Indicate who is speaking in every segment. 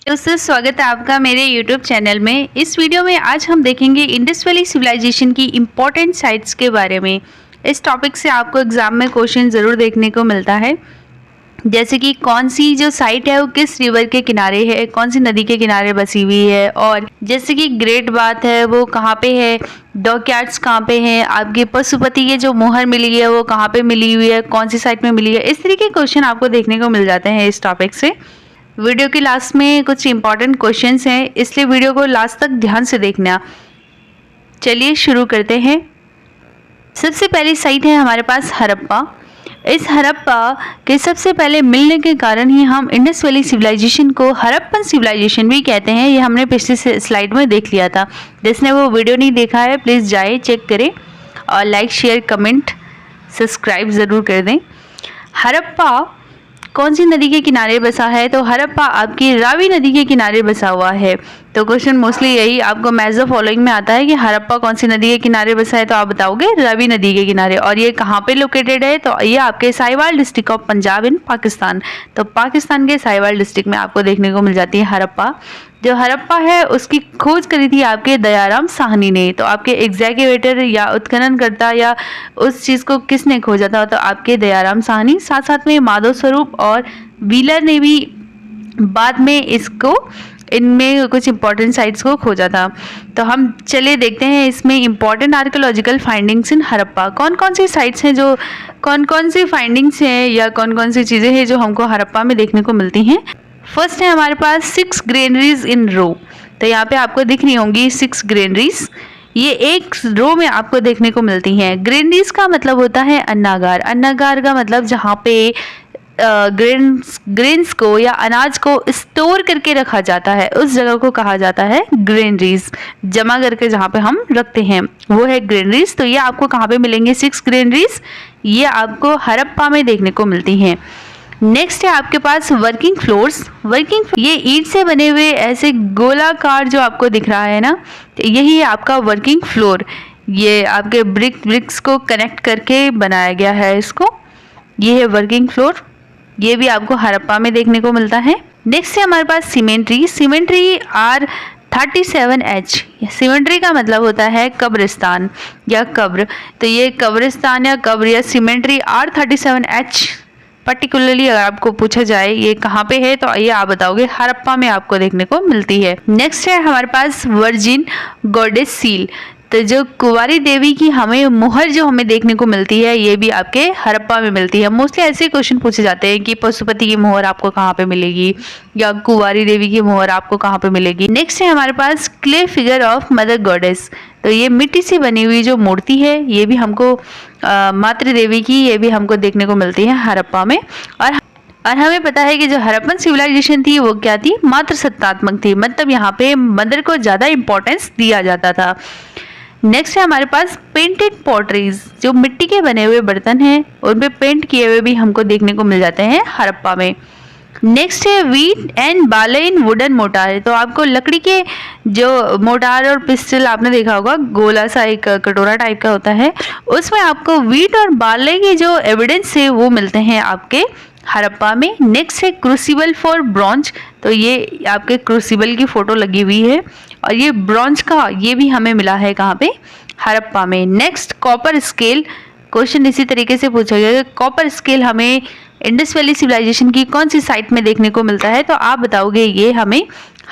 Speaker 1: दोस्तों, स्वागत है आपका मेरे YouTube चैनल में। इस वीडियो में आज हम देखेंगे इंडस वैली सिविलाइजेशन की इम्पोर्टेंट साइट्स के बारे में। इस टॉपिक से आपको एग्जाम में क्वेश्चन ज़रूर देखने को मिलता है, जैसे कि कौन सी जो साइट है वो किस रिवर के किनारे है, कौन सी नदी के किनारे बसी हुई है, और जैसे कि ग्रेट बाथ है वो कहाँ पे है, डॉकयार्ड्स कहाँ पे हैं, आपके पशुपति की जो मोहर मिली है वो कहाँ पे मिली हुई है, कौन सी साइट में मिली है। इस तरीके के क्वेश्चन आपको देखने को मिल जाते हैं इस टॉपिक से। वीडियो के लास्ट में कुछ इंपॉर्टेंट क्वेश्चंस हैं, इसलिए वीडियो को लास्ट तक ध्यान से देखना। चलिए शुरू करते हैं। सबसे पहली साइट है हमारे पास हड़प्पा। इस हड़प्पा के सबसे पहले मिलने के कारण ही हम इंडस वैली सिविलाइजेशन को हड़प्पन सिविलाइजेशन भी कहते हैं। ये हमने पिछली स्लाइड में देख लिया था। जिसने वो वीडियो नहीं देखा है प्लीज़ जाए चेक करें और लाइक शेयर कमेंट सब्सक्राइब ज़रूर कर दें। हड़प्पा कौन सी नदी के किनारे बसा है? तो हड़प्पा आपकी रावी नदी के किनारे बसा हुआ है। तो क्वेश्चन मोस्टली यही आपको मैच द फॉलोइंग में आता है कि हड़प्पा कौन सी नदी के किनारे बसा है, तो आप बताओगे रावी नदी के किनारे। और ये कहाँ पे लोकेटेड है? तो ये आपके साहिवाल डिस्ट्रिक्ट ऑफ पंजाब इन पाकिस्तान। तो पाकिस्तान के साहिवाल डिस्ट्रिक्ट में आपको देखने को मिल जाती है हड़प्पा। जो हड़प्पा है उसकी खोज करी थी आपके दयाराम साहनी ने। तो आपके एग्जैकेवेटर या उत्खननकर्ता या उस चीज़ को किसने खोजा था? तो आपके दयाराम साहनी। साथ साथ में माधव स्वरूप और व्हीलर ने भी बाद में इसको इनमें कुछ इंपॉर्टेंट साइट्स को खोजा था। तो हम चलिए देखते हैं इसमें इंपॉर्टेंट आर्कियोलॉजिकल फाइंडिंग्स इन हड़प्पा। कौन कौन सी साइट्स हैं, जो कौन कौन सी फाइंडिंग्स हैं या कौन कौन सी चीज़ें हैं जो हमको हड़प्पा में देखने को मिलती हैं। फर्स्ट है हमारे पास 6 ग्रेनरीज इन रो। तो यहाँ पे आपको दिख रही होंगी 6 ग्रेनरीज। ये एक रो में आपको देखने को मिलती हैं। ग्रेनरीज का मतलब होता है अन्नागार। अन्नागार का मतलब जहाँ पे ग्रेन्स को या अनाज को स्टोर करके रखा जाता है, उस जगह को कहा जाता है ग्रेनरीज। जमा करके जहाँ पे हम रखते हैं वो है ग्रेनरीज। तो ये आपको कहाँ पे मिलेंगे? 6 ग्रेनरीज ये आपको हड़प्पा में देखने को मिलती हैं। नेक्स्ट है आपके पास वर्किंग फ्लोर्स। ये ईंट से बने हुए ऐसे गोलाकार जो आपको दिख रहा है ना, तो यही है आपका वर्किंग फ्लोर। ये आपके ब्रिक्स को कनेक्ट करके बनाया गया है इसको। ये है वर्किंग फ्लोर, ये भी आपको हड़प्पा में देखने को मिलता है। नेक्स्ट है हमारे पास सीमेंट्री R37H। सीमेंट्री का मतलब होता है कब्रिस्तान या कब्र। तो ये कब्रिस्तान या कब्र या सीमेंट्री R37H पर्टिकुलरली अगर आपको पूछा जाए ये कहाँ पे है, तो ये आप बताओगे हड़प्पा में आपको देखने को मिलती है। नेक्स्ट है हमारे पास वर्जिन गॉडेस सील। तो जो कुंवारी देवी की हमें मुहर जो हमें देखने को मिलती है ये भी आपके हड़प्पा में मिलती है। मोस्टली ऐसे क्वेश्चन पूछे जाते हैं कि पशुपति की मुहर आपको कहाँ पे मिलेगी या कुंवारी देवी की मुहर आपको कहाँ पे मिलेगी। नेक्स्ट है हमारे पास clay figure of mother goddess. तो ये मिट्टी से बनी हुई जो मूर्ति है ये भी हमको मातृ देवी की ये भी हमको देखने को मिलती है हड़प्पा में। और हमें पता है कि जो हड़प्पन सिविलाइजेशन थी वो क्या थी? मातृ सत्तात्मक थी। मतलब यहाँ पे मदर को ज़्यादा इंपॉर्टेंस दिया जाता था। नेक्स्ट है हमारे पास पेंटेड पॉटरीज। जो मिट्टी के बने हुए बर्तन हैं उन पे पेंट किए हुए भी हमको देखने को मिल जाते हैं हड़प्पा में। नेक्स्ट है वीट एंड बाले इन वुडन मोटार। तो आपको लकड़ी के जो मोटार और पिस्टल आपने देखा होगा, गोला सा एक कटोरा टाइप का होता है, उसमें आपको वीट और बाले के जो एविडेंस है वो मिलते हैं आपके हड़प्पा में। नेक्स्ट है क्रूसिबल फॉर ब्रॉन्ज। तो ये आपके क्रूसिबल की फोटो लगी हुई है और ये ब्रॉन्ज का ये भी हमें मिला है कहाँ पे? हड़प्पा में। Next copper scale. क्वेश्चन इसी तरीके से पूछा गया कि कॉपर स्केल हमें इंडस वैली सिविलाइजेशन की कौन सी साइट में देखने को मिलता है, तो आप बताओगे ये हमें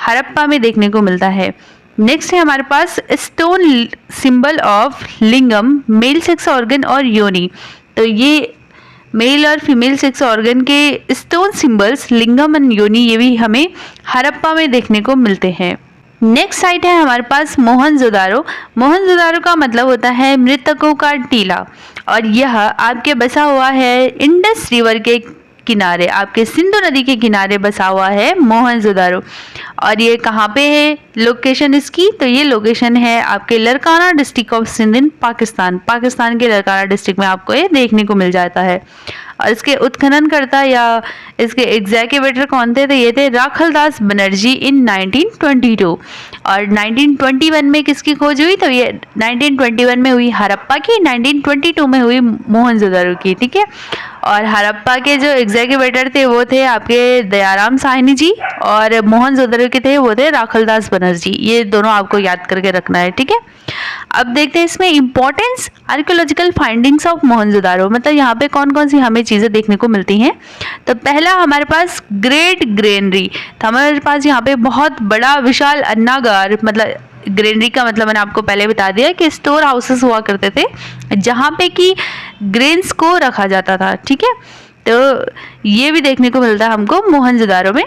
Speaker 1: हड़प्पा में देखने को मिलता है। नेक्स्ट है हमारे पास stone symbol of lingam, male sex organ और योनि। तो ये मेल और फीमेल सेक्स ऑर्गन के stone symbols lingam and yoni ये भी हमें हड़प्पा में देखने को मिलते हैं। नेक्स्ट साइट है हमारे पास मोहनजोदारो। मोहनजोदारो का मतलब होता है मृतकों का टीला और यह आपके बसा हुआ है इंडस रिवर के किनारे, आपके सिंधु नदी के किनारे बसा हुआ है मोहनजोदारो। और ये कहाँ पे है लोकेशन इसकी? तो ये लोकेशन है आपके लरकाना डिस्ट्रिक्ट ऑफ सिंध इन पाकिस्तान। पाकिस्तान के लरकाना डिस्ट्रिक्ट में आपको ये देखने को मिल जाता है। और इसके उत्खननकर्ता या इसके एग्जैकेवेटर कौन थे? तो ये थे राखलदास बनर्जी इन 1922। और 1921 में किसकी खोज हुई? तो ये 1921 में हुई हड़प्पा की, 1922 में हुई मोहनजोदड़ो की। ठीक है, और हड़प्पा के जो एग्जीक्यूटिव थे वो थे आपके दयाराम साहनी जी, और मोहनजोदड़ो के थे वो थे राखलदास बनर्जी। ये दोनों आपको याद करके रखना है। ठीक है, अब देखते हैं इसमें importance archaeological findings of Mohenjodaro, मतलब यहाँ पे कौन कौन सी हमें चीज़ें देखने को मिलती हैं। तो पहला हमारे पास ग्रेट ग्रेनरी, तो हमारे पास यहाँ पे बहुत बड़ा विशाल अन्नागार, मतलब ग्रेनरी का मतलब मैंने आपको पहले बता दिया कि स्टोर हाउसेस हुआ करते थे जहाँ पे कि ग्रेन्स को रखा जाता था। ठीक है, तो ये भी देखने को मिलता है हमको मोहनजोदड़ो में।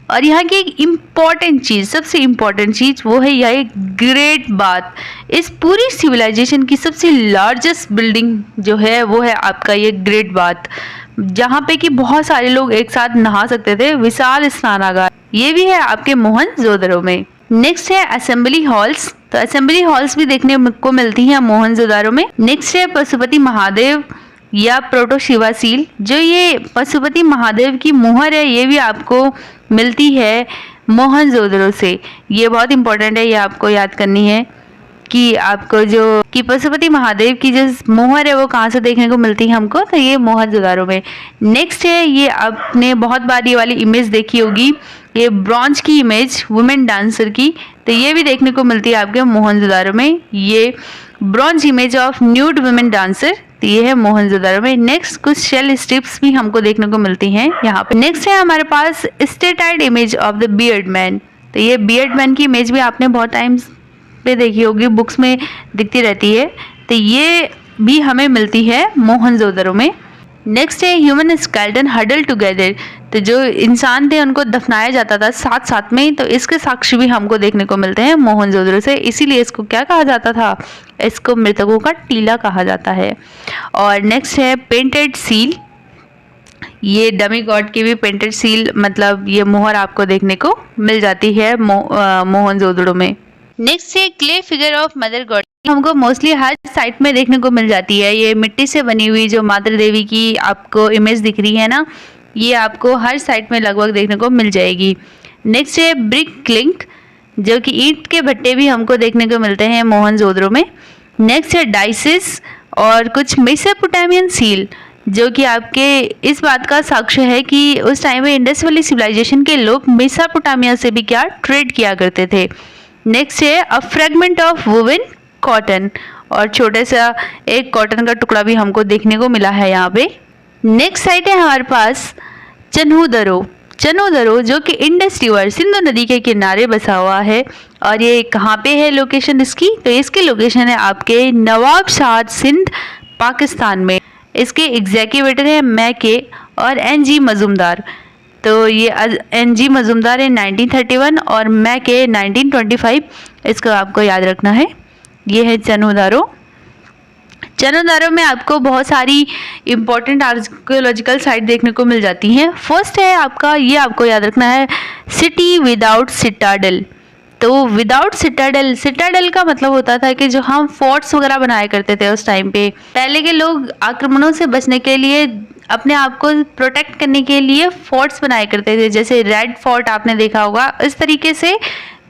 Speaker 1: और यहाँ की एक इम्पॉर्टेंट चीज़, सबसे इम्पॉर्टेंट चीज़ वो है यह ग्रेट बाथ। इस पूरी सिविलाइजेशन की सबसे लार्जेस्ट बिल्डिंग जो है वो है आपका ये ग्रेट बाथ, जहाँ पे कि बहुत सारे लोग एक साथ नहा सकते थे, विशाल स्नानागार। ये भी है आपके मोहनजोदड़ो में। नेक्स्ट है असेंबली हॉल्स, तो असेंबली हॉल्स भी देखने को मिलती हैं मोहनजोदड़ो में। नेक्स्ट है पशुपति महादेव या प्रोटो शिवा सील, जो ये पशुपति महादेव की मुहर है ये भी आपको मिलती है मोहनजोदड़ो से। ये बहुत इंपॉर्टेंट है, ये आपको याद करनी है कि आपको जो कि पशुपति महादेव की जो मुहर है वो कहाँ से देखने को मिलती है हमको, तो ये मोहनजोदड़ो में। नेक्स्ट है, ये आपने बहुत बार ये वाली इमेज देखी होगी, ये ब्रॉन्ज की इमेज वुमेन डांसर की, तो ये भी देखने को मिलती है आपके मोहनजोदड़ो में। ये bronze image of nude women dancer, तो ये है मोहनजोदड़ो में। नेक्स्ट कुछ शेल स्ट्रिप्स भी हमको देखने को मिलती हैं यहाँ पे। नेक्स्ट है हमारे पास steatite image of the beard man, तो ये बियर्ड मैन की इमेज भी आपने बहुत टाइम्स पे देखी होगी, बुक्स में दिखती रहती है, तो ये भी हमें मिलती है मोहनजोदड़ो में। नेक्स्ट है ह्यूमन स्केलेटन हडल टुगेदर, तो जो इंसान थे उनको दफनाया जाता था साथ साथ में, तो इसके साक्ष्य भी हमको देखने को मिलते हैं मोहनजोदड़ो से। इसीलिए इसको क्या कहा जाता था? इसको मृतकों का टीला कहा जाता है। और नेक्स्ट है पेंटेड सील, ये डमी गॉड की भी पेंटेड सील, मतलब ये मोहर आपको देखने को मिल जाती है मोहनजोदड़ो में। नेक्स्ट है clay figure of mother God, हमको मोस्टली हर साइट में देखने को मिल जाती है। ये मिट्टी से बनी हुई जो माता देवी की आपको इमेज दिख रही है ना, ये आपको हर साइट में लगभग देखने को मिल जाएगी। नेक्स्ट है ब्रिक क्लिंक, जो कि ईंट के भट्टे भी हमको देखने को मिलते हैं मोहनजोदड़ो में। नेक्स्ट है डाइसिस और कुछ मेसोपोटामियन सील, जो कि आपके इस बात का साक्ष्य है कि उस टाइम में इंडस वैली सिविलाइजेशन के लोग मेसोपोटामिया से भी क्या ट्रेड किया करते थे। नेक्स्ट है अ फ्रेगमेंट ऑफ वुवन कॉटन, और छोटे सा एक कॉटन का टुकड़ा भी हमको देखने को मिला है यहाँ पे। नेक्स्ट साइट है हमारे पास चन्हुदरो, चन्हुदरो जो कि इंडस रिवर सिंधु नदी के किनारे बसा हुआ है। और ये कहाँ पे है लोकेशन इसकी? तो इसकी लोकेशन है आपके नवाबशाद सिंध पाकिस्तान में। इसके एग्जीक्यूटिव है मैके और एन.जी. मजूमदार, तो ये एन.जी. मजूमदार है 1931 और मैके 1925, इसको आपको याद रखना है। ये है चन्हुदरो। चन्हुदरो में आपको बहुत सारी इंपॉर्टेंट आर्कियोलॉजिकल साइट देखने को मिल जाती हैं। फर्स्ट है आपका, ये आपको याद रखना है, सिटी विदाउट सिटाडल। तो विदाउट सिटाडल, सिटाडल का मतलब होता था कि जो हम फोर्ट्स वगैरह बनाया करते थे उस टाइम पे, पहले के लोग आक्रमणों से बचने के लिए, अपने आप को प्रोटेक्ट करने के लिए फोर्ट्स बनाया करते थे, जैसे रेड फोर्ट आपने देखा होगा, इस तरीके से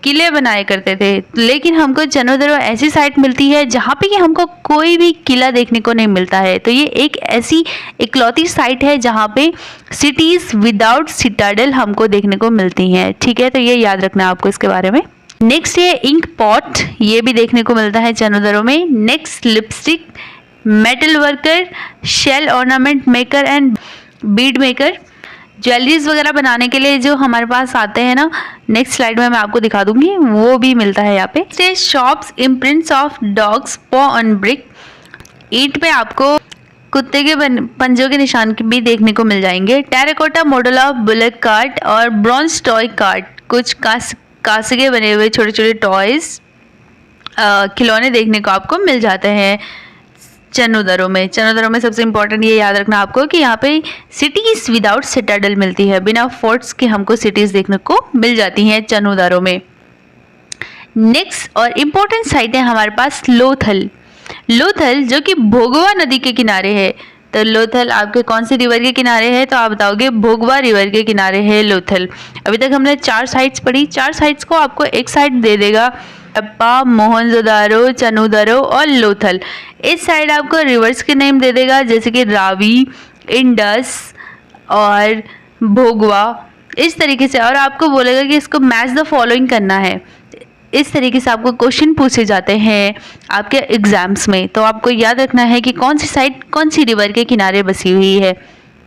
Speaker 1: किले बनाए करते थे। लेकिन हमको चन्हुदरो ऐसी साइट मिलती है जहाँ पे कि हमको कोई भी किला देखने को नहीं मिलता है। तो ये एक ऐसी इकलौती साइट है जहाँ पे सिटीज विदाउट सिटाडल हमको देखने को मिलती हैं। ठीक है, तो ये याद रखना आपको इसके बारे में। नेक्स्ट है इंक पॉट, ये भी देखने को मिलता है चन्हुदरो में। Next lipstick, metal worker, shell ornament maker and bead maker, jewelleries वगैरह बनाने के लिए जो हमारे पास आते हैं ना, नेक्स्ट स्लाइड में मैं आपको दिखा दूंगी, वो भी मिलता है यहाँ पे। शॉप्स इम्प्रिंट्स ऑफ डॉग्स पॉ ऑन ब्रिक, ईंट पे आपको कुत्ते के पंजों के निशान भी देखने को मिल जाएंगे। Terracotta model of bullet cart और ब्रॉन्ज टॉय कार्ट, कुछ कांसे के बने हुए छोटे छोटे टॉयज खिलौने देखने को आपको मिल जाते हैं चन्हुदरो में। चन्हुदरो में सबसे इंपॉर्टेंट ये याद रखना आपको कि यहाँ पे सिटीज विदाउट सिटाडल मिलती है, बिना फोर्ट्स के हमको सिटीज देखने को मिल जाती हैं चन्हुदरो में। नेक्स्ट और इम्पोर्टेंट साइट है हमारे पास लोथल, लोथल जो कि भोगवा नदी के किनारे है। तो लोथल आपके कौन सी रिवर के किनारे है? तो आप बताओगे भोगवा रिवर के किनारे है लोथल। अभी तक हमने 4 साइट्स पढ़ी। 4 साइट्स को आपको एक साइड दे देगा हड़प्पा, मोहनजोदारो, चनूदारो और लोथल। इस साइड आपको रिवर्स के नेम दे देगा, जैसे कि रावी, इंडस और भोगवा, इस तरीके से। और आपको बोलेगा कि इसको मैच द फॉलोइंग करना है। इस तरीके से आपको क्वेश्चन पूछे जाते हैं आपके एग्जाम्स में। तो आपको याद रखना है कि कौन सी साइट कौन सी रिवर के किनारे बसी हुई है।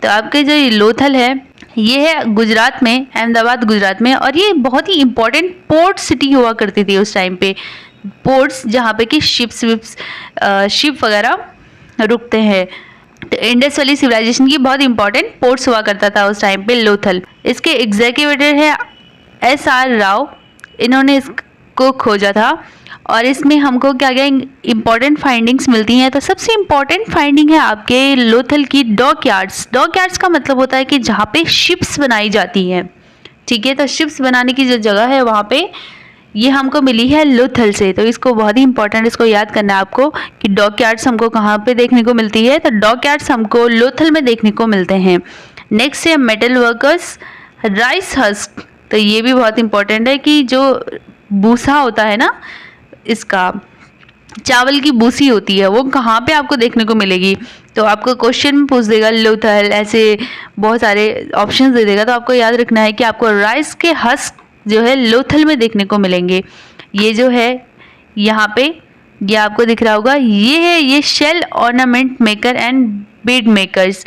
Speaker 1: तो आपके जो लोथल है ये है गुजरात में, अहमदाबाद गुजरात में। और ये बहुत ही इंपॉर्टेंट पोर्ट सिटी हुआ करती थी उस टाइम पे। पोर्ट्स जहाँ पे कि शिप वगैरह रुकते हैं। तो इंडस वैली सिविलाइजेशन की बहुत इंपॉर्टेंट पोर्ट्स हुआ करता था उस टाइम पे लोथल। इसके एग्जीक्यूटिव है SR राव। इन्होंने इसको खोजा था और इसमें हमको क्या क्या इंपॉर्टेंट फाइंडिंग्स मिलती हैं। तो सबसे इंपॉर्टेंट फाइंडिंग है आपके लोथल की डॉक यार्ड्स। डॉक यार्ड्स का मतलब होता है कि जहाँ पे शिप्स बनाई जाती हैं, ठीक है। तो शिप्स बनाने की जो जगह है वहाँ पे ये हमको मिली है लोथल से। तो इसको बहुत ही इंपॉर्टेंट, इसको याद करना है आपको कि डॉक यार्ड्स हमको कहाँ पे देखने को मिलती है। तो डॉक यार्ड्स हमको लोथल में देखने को मिलते हैं। नेक्स्ट है मेटल वर्कर्स, राइस हस्क। तो ये भी बहुत इंपॉर्टेंट है कि जो भूसा होता है ना, इसका चावल की भूसी होती है, वो कहाँ पे आपको देखने को मिलेगी। तो आपको क्वेश्चन में पूछ देगा लोथल, ऐसे बहुत सारे ऑप्शंस दे देगा। तो आपको याद रखना है कि आपको राइस के हस्क जो है लोथल में देखने को मिलेंगे। ये जो है यहाँ पे ये आपको दिख रहा होगा, ये है ये shell ornament maker and bead makers.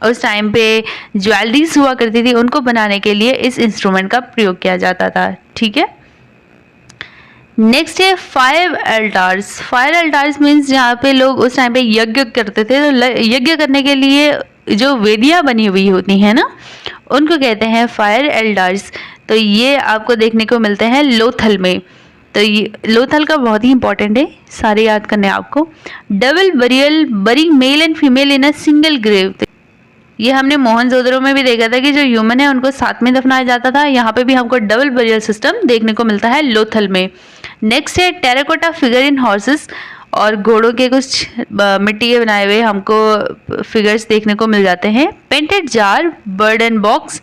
Speaker 1: उस टाइम पे ज्वेलरीज हुआ करती थी, उनको बनाने के लिए इस इंस्ट्रूमेंट का प्रयोग किया जाता था, ठीक है। नेक्स्ट है फायर अल्टार्स। फायर अल्टार्स मीन्स जहाँ पे लोग उस टाइम पे यज्ञ करते थे। तो यज्ञ करने के लिए जो वेदियाँ बनी हुई होती हैं ना, उनको कहते हैं फायर अल्टार्स। तो ये आपको देखने को मिलते हैं लोथल में। तो ये लोथल का बहुत ही इंपॉर्टेंट है, सारे याद करने हैं आपको। Double burial, burying male and female in a single grave. ये हमने मोहनजोदड़ो में भी देखा था कि जो ह्यूमन है उनको साथ में दफनाया जाता था। यहाँ पे भी हमको डबल बरियल सिस्टम देखने को मिलता है लोथल में। नेक्स्ट है टेराकोटा फिगर इन हॉर्सेस। और घोड़ों के कुछ मिट्टी के बनाए हुए हमको फिगर्स देखने को मिल जाते हैं। Painted jar, bird and box.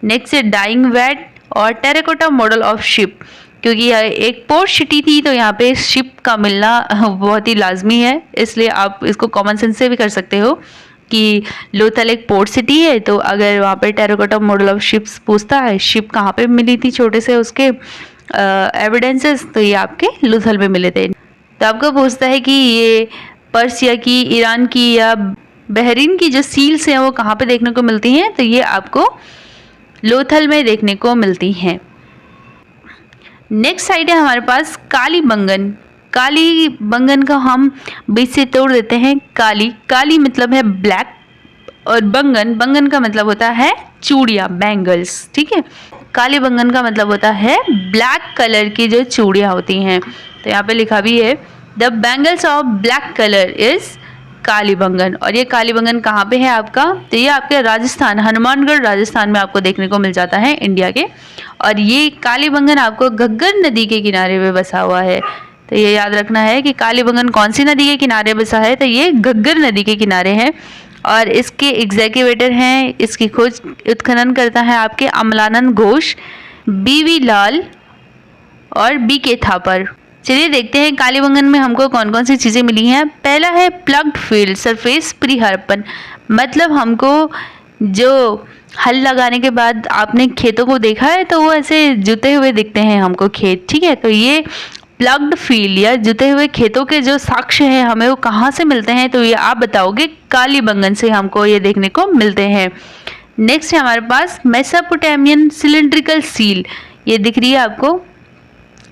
Speaker 1: Next है डाइंग वैट और टेराकोटा मॉडल ऑफ शिप। क्योंकि यह एक पोर्ट सिटी थी तो यहाँ पे शिप का मिलना बहुत ही लाजमी है, इसलिए आप इसको कॉमन सेंस से भी कर सकते हो कि लोथल एक पोर्ट सिटी है। तो अगर वहाँ पे टेराकोटा मॉडल ऑफ शिप्स पूछता है, शिप कहाँ पे मिली थी छोटे से उसके एविडेंसेस, तो ये आपके लोथल में मिले थे। तो आपको पूछता है कि ये पर्सिया की, ईरान की या बहरीन की जो सील्स हैं वो कहाँ पे देखने को मिलती हैं। तो ये आपको लोथल में देखने को मिलती हैं। नेक्स्ट साइड है हमारे पास काली बंगन। काली बंगन का हम बीच से तोड़ देते हैं। काली, काली मतलब है ब्लैक, और बंगन, बंगन का मतलब होता है चूड़ियाँ, बैंगल्स, ठीक है। काली बंगन का मतलब होता है ब्लैक कलर की जो चूड़ियाँ होती हैं। तो यहाँ पे लिखा भी है the bangles of black colour is Kalibangan. और ये काली बंगन कहाँ पे है आपका? तो ये आपके राजस्थान, हनुमानगढ़ राजस्थान में आपको देखने को मिल जाता है, इंडिया के। और ये काली बंगन आपको घग्गर नदी के किनारे पे बसा हुआ है। तो ये याद रखना है कि काली बंगन कौन सी नदी के किनारे बसा है। तो ये घग्गर नदी के किनारे है। और इसके एग्जीक्यूटिव हैं, इसकी खोज उत्खनन करता है आपके अमलानंद घोष, BV लाल और BK थापर। चलिए देखते हैं काली बंगन में हमको कौन कौन सी चीज़ें मिली हैं। पहला है plugged field surface pre Harappan. मतलब हमको जो हल लगाने के बाद आपने खेतों को देखा है तो वो ऐसे जुते हुए दिखते हैं हमको खेत, ठीक है। तो ये प्लग्ड फील्ड या जुते हुए खेतों के जो साक्ष्य हैं हमें वो कहाँ से मिलते हैं। तो ये आप बताओगे काली बंगन से हमको ये देखने को मिलते हैं। नेक्स्ट है हमारे पास मेसोपोटामियन सिलेंड्रिकल सील। ये दिख रही है आपको,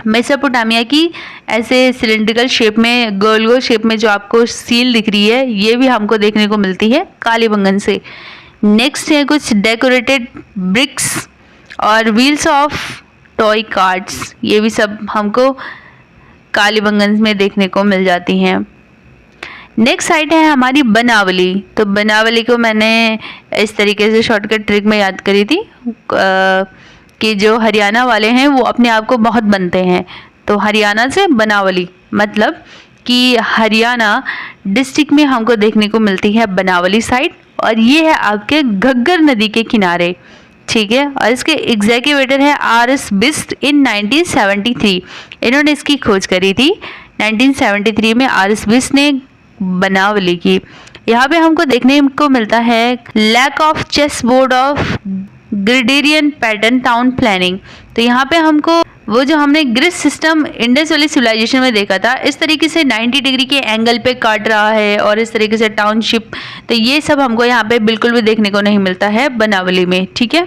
Speaker 1: मेसोपोटामिया की ऐसे सिलेंड्रिकल शेप में, गोल गोल शेप में जो आपको सील दिख रही है, ये भी हमको देखने को मिलती है काली बंगन से। नेक्स्ट है कुछ डेकोरेटेड ब्रिक्स और व्हील्स ऑफ टॉय कार्ड्स। ये भी सब हमको काली बंगन में देखने को मिल जाती हैं। नेक्स्ट साइट है हमारी बनावली। तो बनावली को मैंने इस तरीके से शॉर्टकट ट्रिक में याद करी थी कि जो हरियाणा वाले हैं वो अपने आप को बहुत बनते हैं। तो हरियाणा से बनावली मतलब कि हरियाणा डिस्ट्रिक्ट में हमको देखने को मिलती है बनावली साइट, और ये है आपके घग्गर नदी के किनारे, ठीक है। और इसके एग्जीक्यूटिव है RS बिस्ट इन 1973। इन्होंने इसकी खोज करी थी 1973 में, RS बिस्ट ने बनावली की। यहाँ पे हमको देखने को मिलता है lack of chessboard of gridiron pattern town planning. तो यहाँ पे हमको वो जो हमने grid system Indus valley civilisation में देखा था, इस तरीके से 90 डिग्री के एंगल पे काट रहा है और इस तरीके से टाउनशिप, तो ये सब हमको यहाँ पे बिल्कुल भी देखने को नहीं मिलता है बनावली में, ठीक है।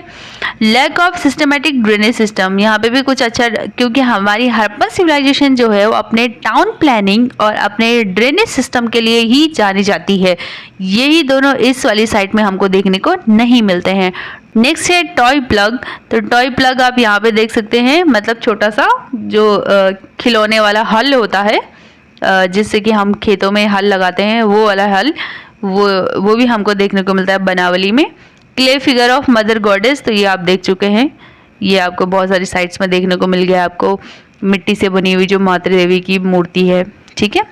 Speaker 1: Lack of systematic drainage system, यहाँ पे भी कुछ अच्छा, क्योंकि हमारी हड़प्पन सिविलाइजेशन जो है वो अपने टाउन प्लानिंग और अपने ड्रेनेज सिस्टम के लिए ही जानी जाती है। यही दोनों इस वाली साइट में हमको देखने को नहीं मिलते हैं। नेक्स्ट है टॉय प्लग। तो टॉय प्लग आप यहाँ पे देख सकते हैं, मतलब छोटा सा जो खिलौने वाला हल होता है, जिससे कि हम खेतों में हल लगाते हैं, वो वाला हल, वो भी हमको देखने को मिलता है बनावली में। Clay figure of mother goddess, तो ये आप देख चुके हैं, ये आपको बहुत सारी साइट्स में देखने को मिल गया आपको, मिट्टी से बनी हुई जो माता देवी की मूर्ति है, ठीक है।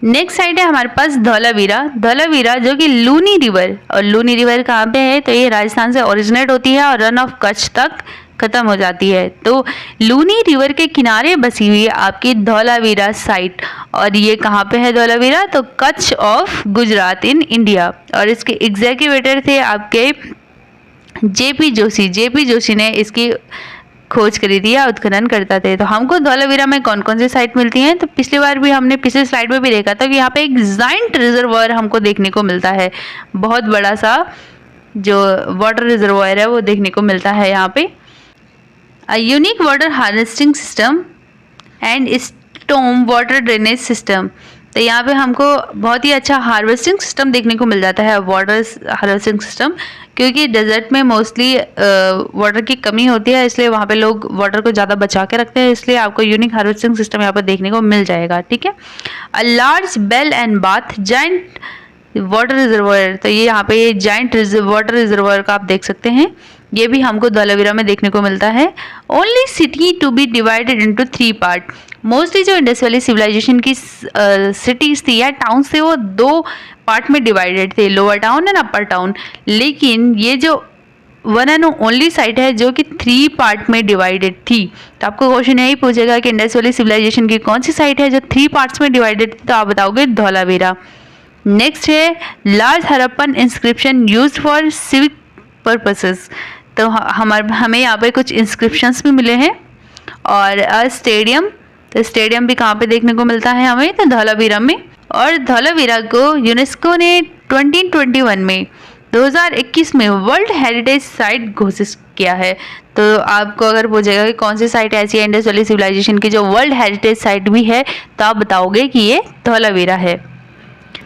Speaker 1: नेक्स्ट साइड है हमारे पास धौलावीरा। धौलावीरा जो कि लूनी रिवर, और लूनी रिवर कहाँ पे है, तो ये राजस्थान से ओरिजिनेट होती है और रन ऑफ कच्छ तक खत्म हो जाती है। तो लूनी रिवर के किनारे बसी हुई है आपकी धौलावीरा साइट, और ये कहाँ पे है धौलावीरा, तो Kutch of Gujarat in India. और इसके एग्जीक्यूटिव थे आपके JP जोशी। JP जोशी ने इसकी खोज करी थी या उत्खनन करता थे। तो हमको धौलावीरा में कौन कौन सी साइट मिलती हैं, तो पिछली बार भी हमने पिछले स्लाइड में भी देखा था कि यहाँ पे एक जाइंट रिजर्वायर हमको देखने को मिलता है, बहुत बड़ा सा जो वाटर रिजर्वायर है वो देखने को मिलता है यहाँ पे। A unique water harvesting system and storm water drainage system. तो यहाँ पे हमको बहुत ही अच्छा हार्वेस्टिंग सिस्टम देखने को मिल जाता है, वाटर हार्वेस्टिंग सिस्टम, क्योंकि डेजर्ट में मोस्टली वाटर की कमी होती है, इसलिए वहाँ पे लोग वाटर को ज़्यादा बचा के रखते हैं, इसलिए आपको यूनिक हार्वेस्टिंग सिस्टम यहाँ पर देखने को मिल जाएगा, ठीक है। A large well and bath giant water reservoir. तो ये यहाँ पे ये जाइंट वाटर रिजर्वायर का आप देख सकते हैं, ये भी हमको धौलावीरा में देखने को मिलता है। Only city to be divided into 3 part. Mostly जो इंडस वैली सिविलाइजेशन की सिटीज थी या टाउन्स थे वो 2 पार्ट में डिवाइडेड थे, lower town and upper town. लेकिन ये जो वन एंड ओनली साइट है जो कि 3 पार्ट में डिवाइडेड थी। तो आपको क्वेश्चन यही पूछेगा कि इंडस वैली सिविलाइजेशन की कौन सी साइट है जो 3 पार्ट्स में डिवाइडेड थी, तो आप बताओगे धौलावीरा। नेक्स्ट है large Harappan inscription used for civic purposes. तो हमें यहाँ पे कुछ इंस्क्रिप्शंस भी मिले हैं, और स्टेडियम। तो स्टेडियम भी कहाँ पे देखने को मिलता है हमें, तो धौलावीरा में। और धौलावीरा को यूनेस्को ने 2021 में 2021 में वर्ल्ड हेरिटेज साइट घोषित किया है। तो आपको अगर पूछेगा कि कौन सी साइट ऐसी है इंडस वैली सिविलाइजेशन की जो वर्ल्ड हेरिटेज साइट भी है, तो आप बताओगे कि ये धौलावीरा है।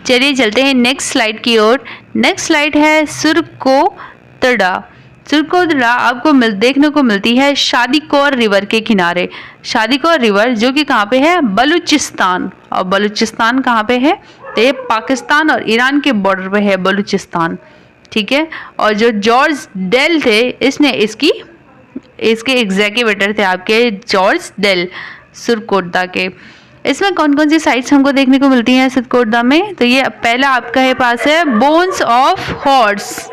Speaker 1: चलिए चलते हैं नेक्स्ट स्लाइड की ओर। नेक्स्ट स्लाइड है सुरकोतड़ा। सुरकोतड़ा आपको देखने को मिलती है शादीकोर रिवर के किनारे। शादीकोर रिवर जो कि कहाँ पे है, बलूचिस्तान। और बलूचिस्तान कहाँ पे है, तो ये पाकिस्तान और ईरान के बॉर्डर पे है बलूचिस्तान, ठीक है। और जो जॉर्ज डेल थे, इसने इसके एग्जीक्यूटिव थे आपके जॉर्ज डेल सुरकोतड़ा के। इसमें कौन कौन सी साइट्स हमको देखने को मिलती हैं सुरकोतड़ा में, तो ये पहला आपका है पास है बोन्स ऑफ हॉर्स।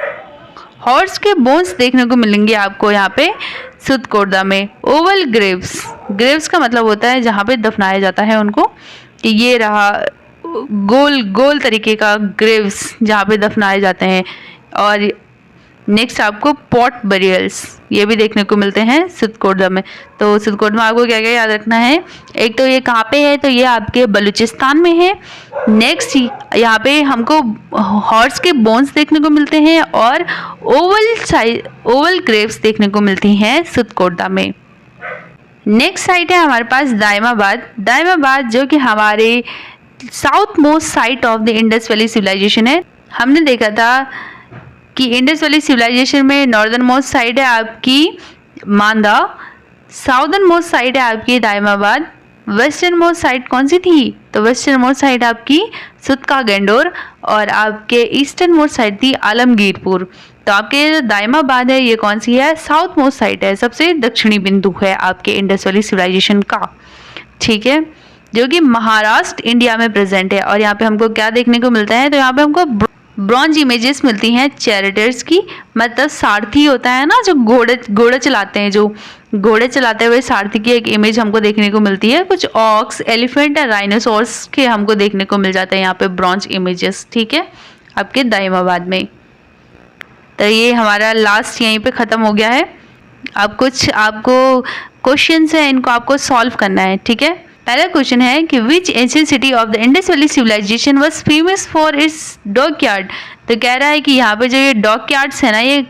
Speaker 1: हॉर्स के बोन्स देखने को मिलेंगे आपको यहाँ पे सुरकोतड़ा में। ओवल ग्रेव्स, ग्रेव्स का मतलब होता है जहाँ पे दफनाया जाता है उनको, कि ये रहा गोल गोल तरीके का ग्रेव्स जहाँ पे दफनाए जाते हैं। और नेक्स्ट आपको पॉट बरियल्स, ये भी देखने को मिलते हैं सुरकोतड़ा में। तो सुरकोतड़ा में आपको क्या क्या याद रखना है, एक तो ये कहाँ पे है, तो ये आपके बलूचिस्तान में है। नेक्स्ट यहाँ पे हमको हॉर्स के बोन्स देखने को मिलते हैं, और ओवल ग्रेव्स देखने को मिलती हैं सुरकोतड़ा में। नेक्स्ट साइट है हमारे पास दायमाबाद। दायमाबाद जो कि हमारे south most site of the Indus valley civilisation है। हमने देखा था कि इंडस वैली सिविलाइजेशन में नॉर्दर्न मोस्ट साइड है आपकी मांदा, साउदर्न मोस्ट साइड है आपकी दायमाबाद, वेस्टर्न मोस्ट साइड कौन सी थी, तो वेस्टर्न मोस्ट साइड आपकी सुतका गेंडोर, और आपके ईस्टर्न मोस्ट साइड थी आलमगीरपुर। तो आपके जो दायमाबाद है ये कौन सी है, साउथ मोस्ट साइड है, सबसे दक्षिणी बिंदु है आपके इंडस वैली सिविलाइजेशन का, ठीक है। जो कि महाराष्ट्र इंडिया में प्रेजेंट है। और यहाँ पे हमको क्या देखने को मिलता है, तो यहाँ पे हमको ब्रॉन्ज इमेजेस मिलती हैं चैरियट्स की, मतलब सारथी होता है ना जो घोड़े चलाते हैं, जो घोड़े चलाते हुए सारथी की एक इमेज हमको देखने को मिलती है। कुछ ऑक्स, एलिफेंट और राइनोसोर्स के हमको देखने को मिल जाते हैं यहाँ पे ब्रॉन्ज इमेजेस, ठीक है, आपके दाइमाबाद में। तो ये हमारा लास्ट यहीं पे ख़त्म हो गया है। अब कुछ आपको क्वेश्चंस है, इनको आपको सॉल्व करना है, ठीक है। पहला क्वेश्चन है कि which ancient city of the Indus valley civilisation was famous for its dockyard. तो कह रहा है कि यहाँ पे जो ये डॉक यार्ड्स है ना, ये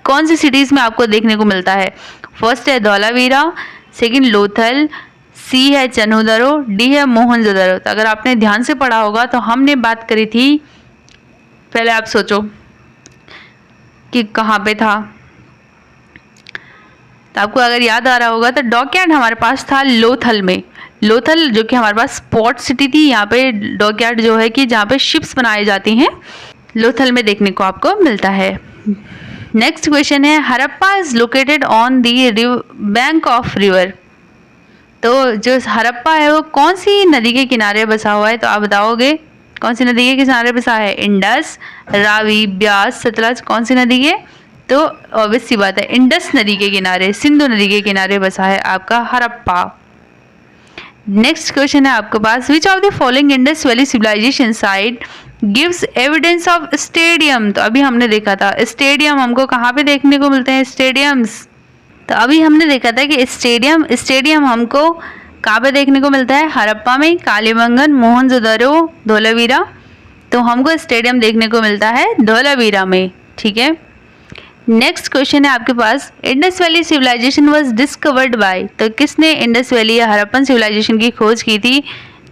Speaker 1: कौन सी सिटीज़ में आपको देखने को मिलता है। फर्स्ट है धौलावीरा, सेकंड लोथल, सी है चन्हूदरो, डी है मोहनजोदड़ो। तो अगर आपने ध्यान से पढ़ा होगा तो हमने बात करी थी, पहले आप सोचो कि कहाँ पे था, तो आपको अगर याद आ रहा होगा तो डॉकयार्ड हमारे पास था लोथल में। लोथल जो कि हमारे पास पोर्ट सिटी थी, यहाँ पे डॉकयार्ड जो है कि जहाँ पे शिप्स बनाई जाती हैं, लोथल में देखने को आपको मिलता है। नेक्स्ट क्वेश्चन है Harappa is located on the bank of river. तो जो हड़प्पा है वो कौन सी नदी के किनारे बसा हुआ है, तो आप बताओगे कौन सी नदी के किनारे बसा है। इंडस, रावी, ब्यास, सतलज, कौन सी नदी के, तो ऑब्वियस सी बात है इंडस नदी के किनारे, सिंधु नदी के किनारे बसा है आपका हड़प्पा। नेक्स्ट क्वेश्चन है आपके पास which of the following Indus valley civilisation site gives evidence of stadium. तो अभी हमने देखा था स्टेडियम हमको कहाँ पे देखने को मिलते हैं, स्टेडियम्स। तो अभी हमने देखा था कि स्टेडियम हमको कहाँ पे देखने को मिलता है, हड़प्पा में, कालीबंगन, मोहनजोदड़ो, धोलावीरा। तो हमको स्टेडियम देखने को मिलता है धोलावीरा में, ठीक है। नेक्स्ट क्वेश्चन है आपके पास Indus valley civilisation was discovered by. तो किसने इंडस वैली या हड़प्पन सिविलाइजेशन की खोज की थी,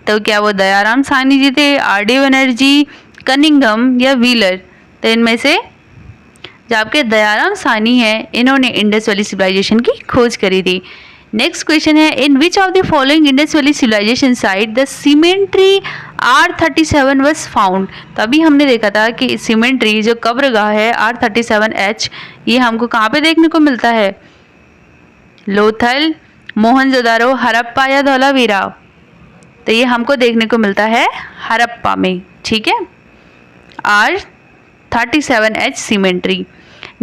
Speaker 1: तो क्या वो दयाराम साहनी जी थे, आर.डी. बनर्जी, कनिंघम या व्हीलर। तो इनमें से जो आपके दयाराम साहनी हैं, इन्होंने इंडस वैली सिविलाइजेशन की खोज करी थी। नेक्स्ट क्वेश्चन है in which of the following Indus valley civilisation site the cemetery R37 was found. तो अभी हमने देखा था कि सीमेंट्री जो कब्रगाह है R37H, ये हमको कहाँ पे देखने को मिलता है, लोथल, मोहनजोदड़ो, हड़प्पा या धौलावीरा। तो ये हमको देखने को मिलता है हड़प्पा में, ठीक है, R37H सीमेंट्री।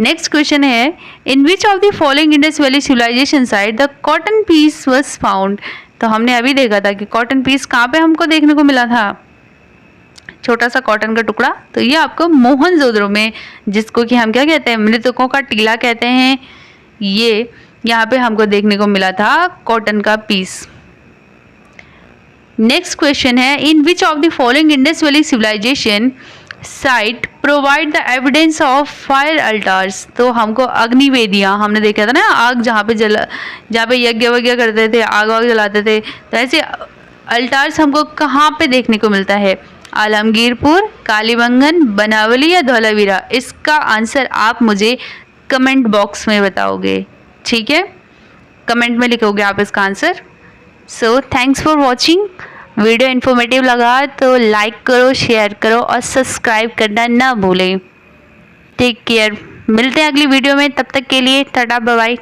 Speaker 1: नेक्स्ट क्वेश्चन है in which of the following Indus valley civilisation site the cotton piece was found. तो हमने अभी देखा था कि कॉटन पीस कहाँ पे हमको देखने को मिला था, छोटा सा कॉटन का टुकड़ा। तो ये आपको मोहनजोदड़ो में, जिसको कि हम क्या कहते हैं, मृतकों का टीला कहते हैं, ये यहाँ पे हमको देखने को मिला था कॉटन का पीस। नेक्स्ट क्वेश्चन है in which of the following Indus valley civilisation site provide the evidence of fire altars. तो हमको अग्निवेदियाँ, हमने देखा था ना, आग जहाँ पे यज्ञ वज्ञ करते थे, आग वाग जलाते थे, तो ऐसे अल्टार्स हमको कहाँ पे देखने को मिलता है, आलमगीरपुर, कालीबंगन, बनावली या धौलावीरा। इसका आंसर आप मुझे कमेंट बॉक्स में बताओगे, ठीक है, कमेंट में लिखोगे आप इसका answer. So thanks for watching. Video informative लगा तो लाइक करो, शेयर करो और सब्सक्राइब करना ना भूलें। टेक केयर, मिलते हैं अगली वीडियो में, तब तक के लिए टाटा बाय बाय।